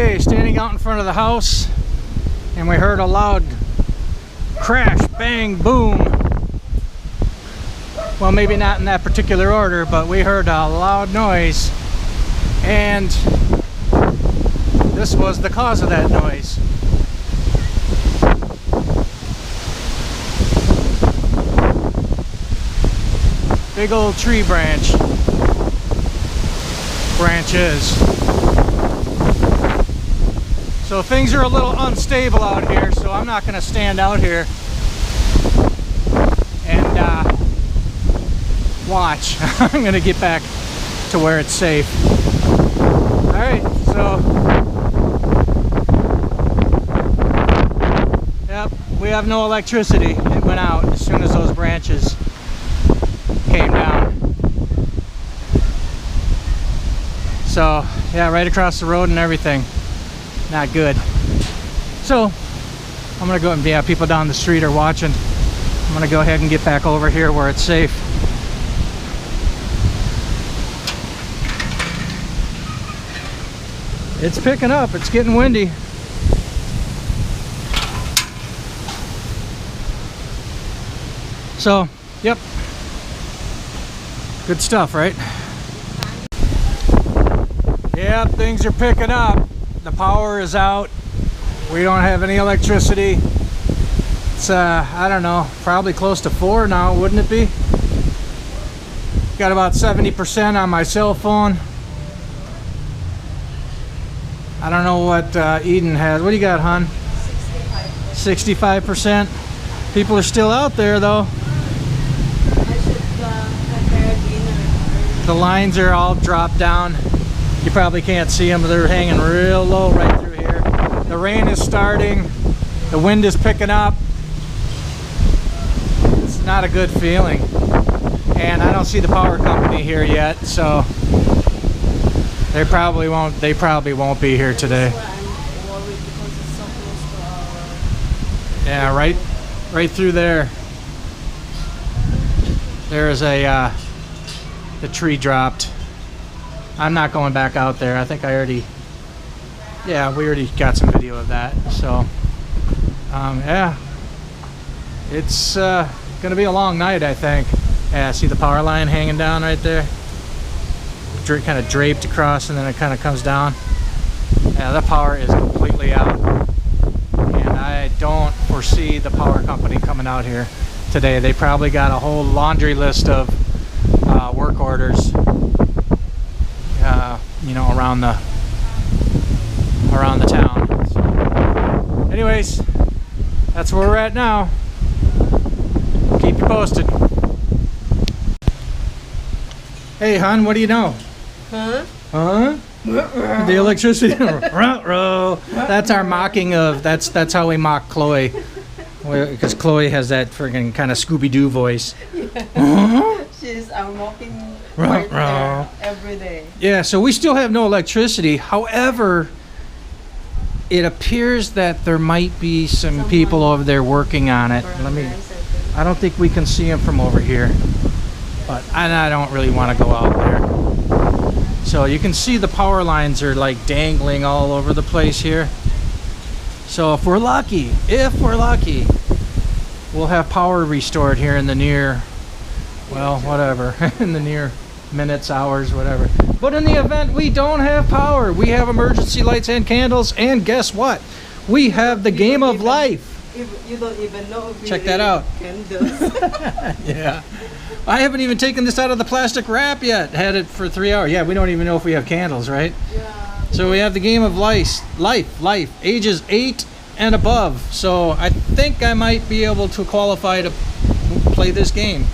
Okay, standing out in front of the house, and we heard a loud crash, bang, boom. Well, maybe not in that particular order, but we heard a loud noise, and this was the cause of that noise. Big old tree branches. So things are a little unstable out here, so I'm not going to stand out here and watch. I'm going to get back to where it's safe. Alright, so yep, we have no electricity. It went out as soon as those branches came down. So yeah, right across the road and everything. Not good. So I'm gonna go and yeah, people down the street are watching. I'm gonna go ahead and get back over here where it's safe. It's picking up, it's getting windy. So, yep. Good stuff, right? Yep, things are picking up. The power is out. We don't have any electricity. It's I don't know, probably close to 4 now, wouldn't it be? Got about 70% on my cell phone. I don't know what Eden has. What do you got, hon? 65%. 65%. People are still out there though. I should prepare dinner. The lines are all dropped down. You probably can't see them, but they're hanging real low right through here. The rain is starting. The wind is picking up. It's not a good feeling. And I don't see the power company here yet, so they probably won't be here today. Yeah, right through there. There is the tree dropped. I'm not going back out there. I think we already got some video of that. So, yeah, it's gonna be a long night, I think. Yeah, see the power line hanging down right there? Kind of draped across, and then it kind of comes down. Yeah, the power is completely out. And I don't foresee the power company coming out here today. They probably got a whole laundry list of work orders. You know, around the town. So, anyways, that's where we're at now. Keep you posted. Hey, hon, what do you know? Huh? Huh? The electricity. That's our mocking of. That's how we mock Chloe, because Chloe has that friggin' kind of Scooby-Doo voice. Yeah. She's our mocking partner every day. Yeah, so we still have no electricity. However, it appears that there might be some people over there working on it. I don't think we can see them from over here, but I don't really want to go out there. So you can see the power lines are like dangling all over the place here. So if we're lucky, we'll have power restored here in the near, well, whatever, in the near minutes, hours, whatever. But in the event we don't have power, we have emergency lights and candles, and guess what? We have the game of life. You don't even know if check that out. Candles. Yeah. I haven't even taken this out of the plastic wrap yet. Had it for 3 hours. Yeah, we don't even know if we have candles, right? Yeah. So we have the game of life, ages 8 and above. So I think I might be able to qualify to play this game.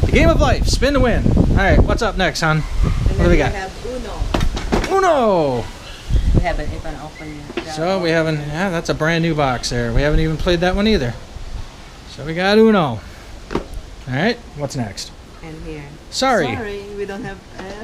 The game of life, spin to win. All right, what's up next, hon? What do we got? We have Uno. We haven't even opened yet. So we haven't, yeah, that's a brand new box there. We haven't even played that one either. So we got Uno. All right, what's next? And here. Sorry, we don't have.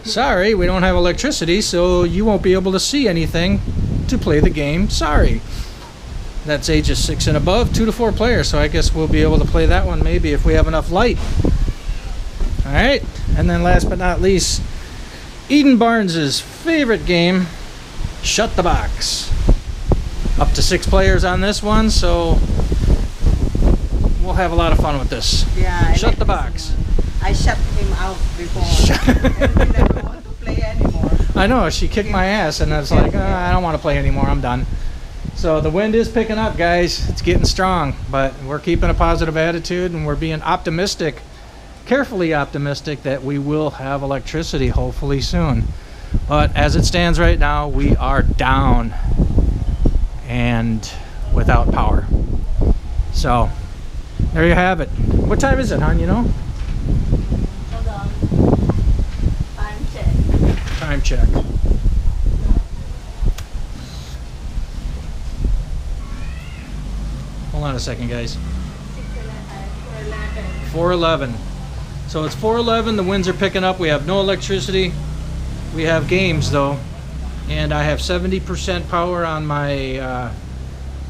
Sorry, we don't have electricity, so you won't be able to see anything to play the game. Sorry. That's ages 6 and above, 2 to 4 players. So I guess we'll be able to play that one maybe if we have enough light. All right, and then last but not least, Eden Barnes's favorite game, Shut the box. Up to 6 players on this one, so we'll have a lot of fun with this. Yeah. Shut the box. I shut him out before. And he never want to play anymore. I know, she kicked my ass and I was like, I don't want to play anymore, I'm done. So the wind is picking up, guys. It's getting strong, but we're keeping a positive attitude and we're being optimistic, carefully optimistic that we will have electricity hopefully soon. But as it stands right now, we are down and without power. So there you have it. What time is it, hon, you know? Hold on. Time check. Time check. Hold on a second, guys. 4:11. So it's 4:11. The winds are picking up. We have no electricity. We have games though, and I have 70% power on my,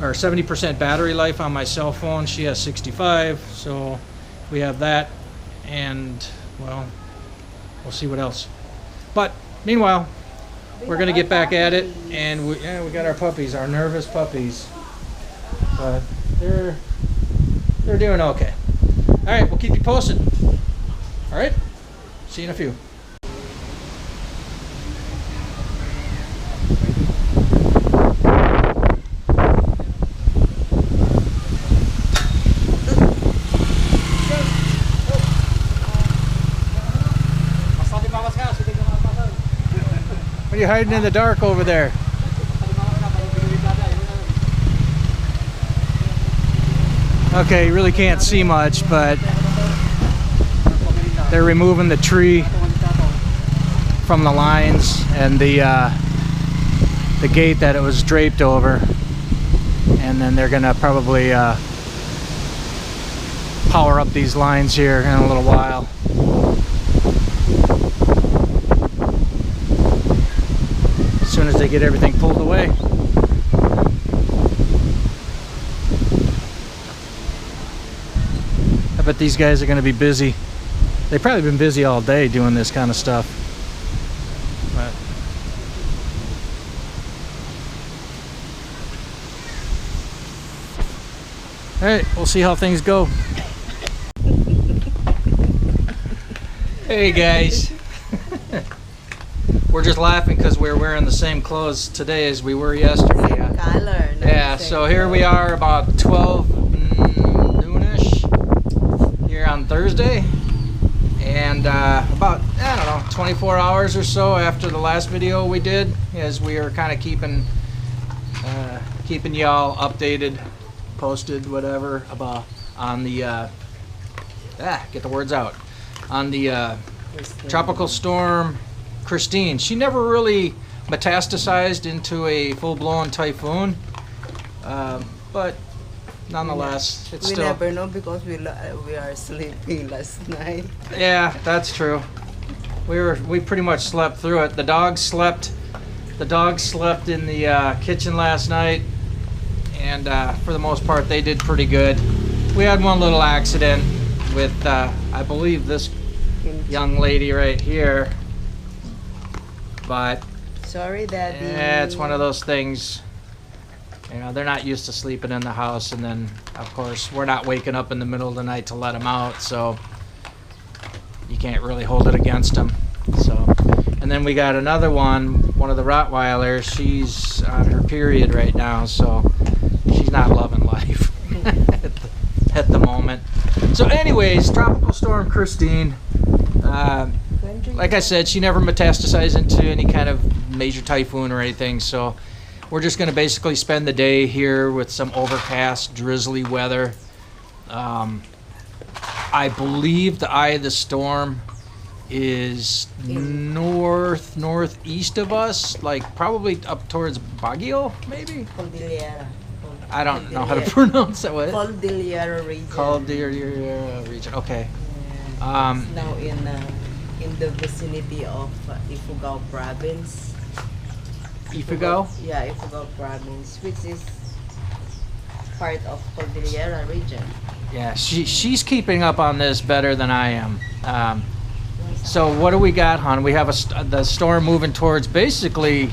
or 70% battery life on my cell phone. She has 65, so we have that, and well, we'll see what else. But meanwhile, we're gonna get back at it, and we got our puppies, our nervous puppies, but they're doing okay. All right, we'll keep you posted. All right, see you in a few. What are you hiding in the dark over there? Okay, you really can't see much, but they're removing the tree from the lines and the gate that it was draped over, and then they're gonna probably power up these lines here in a little while. As soon as they get everything pulled away. I bet these guys are going to be busy. They've probably been busy all day doing this kind of stuff. But all right, we'll see how things go. Hey guys. We're just laughing because we're wearing the same clothes today as we were yesterday. Same color. Yeah, so here we are about 12 noonish here on Thursday, and about, I don't know, 24 hours or so after the last video we did, as we are kind of keeping y'all updated, posted, whatever, about on the get the words out, on the tropical storm Christine. She never really metastasized into a full-blown typhoon, but nonetheless, it's we still. We never know because we are sleeping last night. Yeah, that's true. We pretty much slept through it. The dogs slept. The dogs slept in the kitchen last night, and for the most part, they did pretty good. We had one little accident with, I believe, this young lady right here. But sorry, Daddy. Yeah, it's one of those things. You know, they're not used to sleeping in the house, and then, of course, we're not waking up in the middle of the night to let them out, so you can't really hold it against them. So, and then we got another one of the Rottweilers. She's on her period right now, so she's not loving life at the moment. So, anyways, Tropical Storm Christine. Like I said, she never metastasized into any kind of major typhoon or anything, so we're just going to basically spend the day here with some overcast, drizzly weather. I believe the eye of the storm is northeast of us, like probably up towards Baguio, maybe? Cordillera. I don't know how to pronounce that. What? Cordillera region. Cordillera region, okay. Yeah. It's now in the vicinity of Ifugao province. Ifugao? Yeah, Ifugao province, which is part of Cordillera region. Yeah, she's keeping up on this better than I am. So what do we got, hon? We have the storm moving towards basically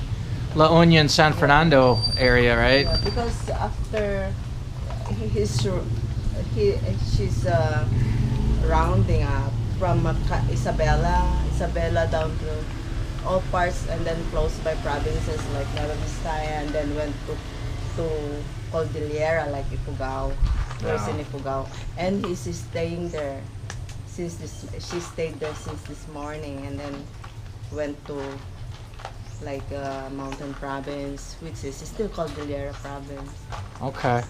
La Union, San Fernando area, right? Yeah, because after he's she's rounding up from Isabela down to all parts, and then close by provinces like Nueva Vizcaya, and then went to Cordillera like Ifugao, close in Ifugao, and he's staying there since this. She stayed there since this morning, and then went to like Mountain Province, which is still Cordillera Province. Okay.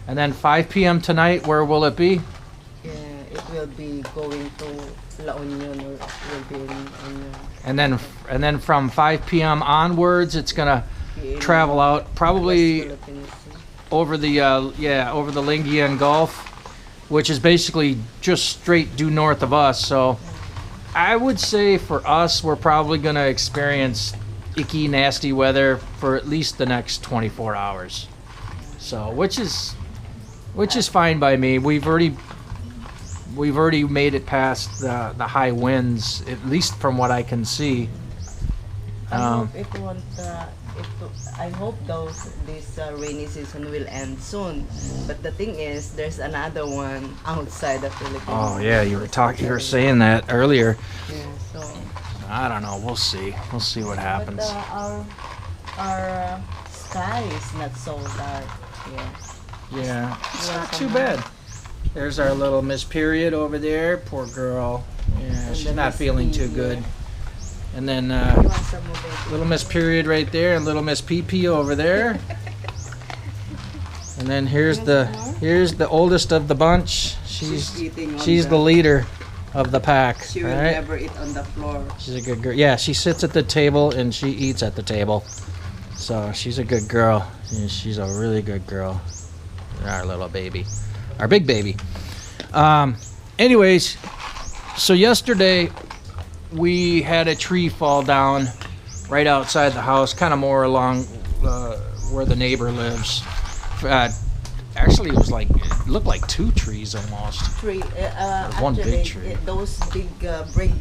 And then 5 p.m. tonight, where will it be? Yeah, it will be going to La Union, or will be in Union. And then from 5 p.m. onwards, it's gonna travel out probably over the over the Lingian Gulf, which is basically just straight due north of us. So I would say for us, we're probably gonna experience icky, nasty weather for at least the next 24 hours. So which is fine by me. We've already made it past the high winds, at least from what I can see. I hope this rainy season will end soon. But the thing is, there's another one outside the Philippines. Oh yeah, you were saying that earlier. Yeah, so I don't know. We'll see. We'll see what happens. But our sky is not so dark. Yeah, it's not too bad. There's our little Miss Period over there. Poor girl. Yeah, she's not feeling too good. And then little Miss Period right there, and little Miss PP over there. And then here's the oldest of the bunch. She's the leader of the pack. She will never eat on the floor. She's a good girl. Yeah, she sits at the table and she eats at the table. So she's a good girl. Yeah, she's a really good girl. Our little baby. Our big baby. Anyways, so yesterday we had a tree fall down right outside the house, kind of more along where the neighbor lives. Actually, it looked like two trees almost. One big tree. Those big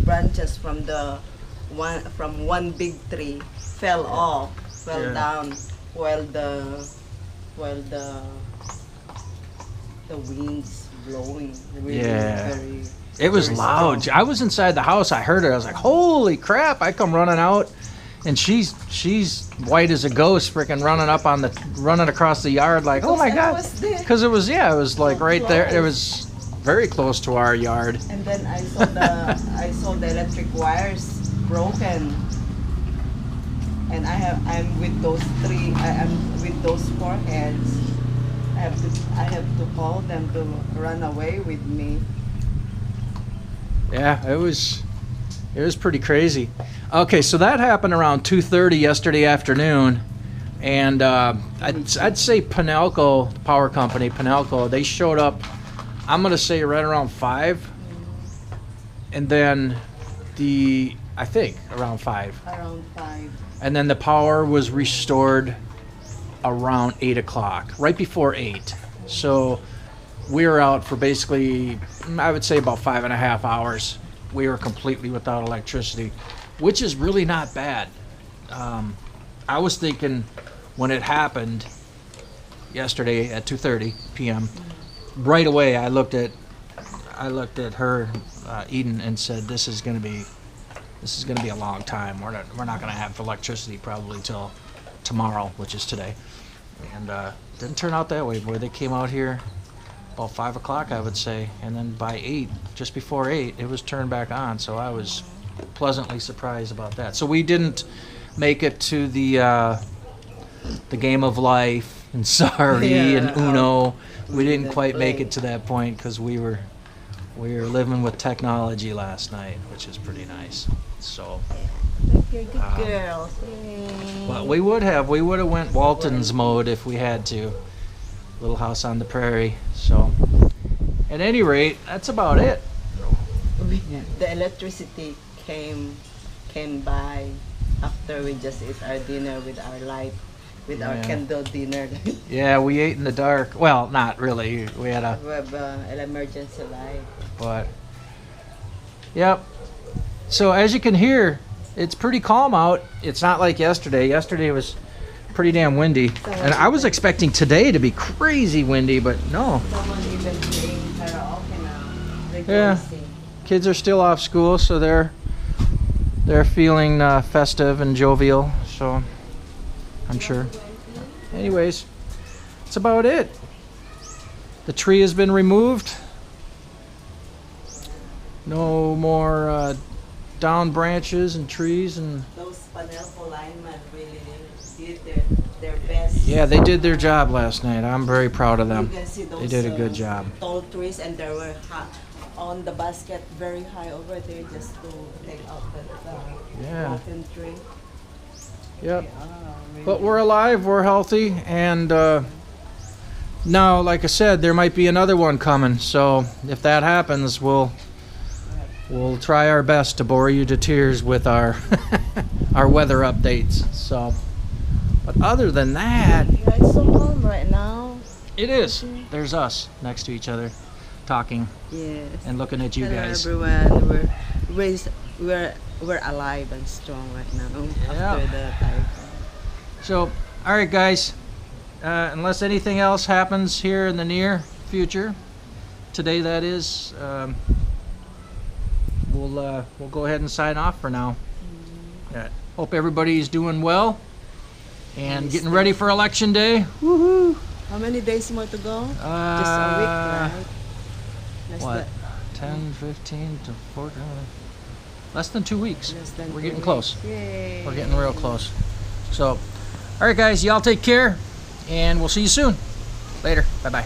branches from one big tree fell down while the wind's blowing. Really, very. It was loud. I was inside the house. I heard it. I was like, "Holy crap!" I come running out, and she's white as a ghost, freaking running across the yard like, "Oh my god!" Because it was like right there. It was very close to our yard. And then I saw the electric wires broken, and I'm with those four heads. I have to call them to run away with me. Yeah, it was pretty crazy. Okay, so that happened around 2:30 yesterday afternoon, and I'd say Penelco, the power company, Penelco, they showed up, I'm gonna say right around 5, and then I think around 5. Around 5. And then the power was restored around 8 o'clock, right before 8. So we were out for basically, I would say about 5.5 hours. We were completely without electricity, which is really not bad. I was thinking when it happened yesterday at 2:30 p.m. right away I looked at her, Eden, and said, this is gonna be a long time. We're not gonna have electricity probably till tomorrow, which is today. And didn't turn out that way, boy. They came out here about 5 o'clock, I would say, and then by 8, just before 8, it was turned back on. So I was pleasantly surprised about that. So we didn't make it to the game of life and sorry and Uno. We didn't quite make it to that point because we were living with technology last night, which is pretty nice. So. You're good girls. But we would have went Walton's mode if we had to. Little House on the Prairie. So, at any rate, that's about it. The electricity came by after we just ate our dinner with our light, with our candle dinner. Yeah, we ate in the dark. Well, not really. We had an emergency light. But, yep. So as you can hear, it's pretty calm out. It's not like yesterday. Yesterday was pretty damn windy. And I was expecting today to be crazy windy, but no. Someone even playing karaoke now. Yeah. Kids are still off school, so they're feeling festive and jovial, so I'm sure. Anyways, that's about it. The tree has been removed. No more down branches and trees and those panel linemen really did their best. yeah, they did their job last night. I'm very proud of them. You can see those, they did a good job. Tall trees, and there were on the basket very high over there just to take out the broken tree. Yep. But we're alive, we're healthy, and now, like I said, there might be another one coming. So if that happens, we'll try our best to bore you to tears with our our weather updates. So, but other than that, yeah, it's so calm right now. it is. There's us next to each other, talking Yes. and looking at you Hello guys. everyone. We're alive and strong right now after the typhoon. So, all right, guys. Unless anything else happens here in the near future, today that is, we'll go ahead and sign off for now. Hope everybody's doing well and getting ready for election day. Woohoo! How many days more to go? Just a week, right? What? 10, 15 to 14? Less than 2 weeks. We're getting close. Yay. We're getting real close. So, all right, guys, y'all take care, and we'll see you soon. Later. Bye-bye.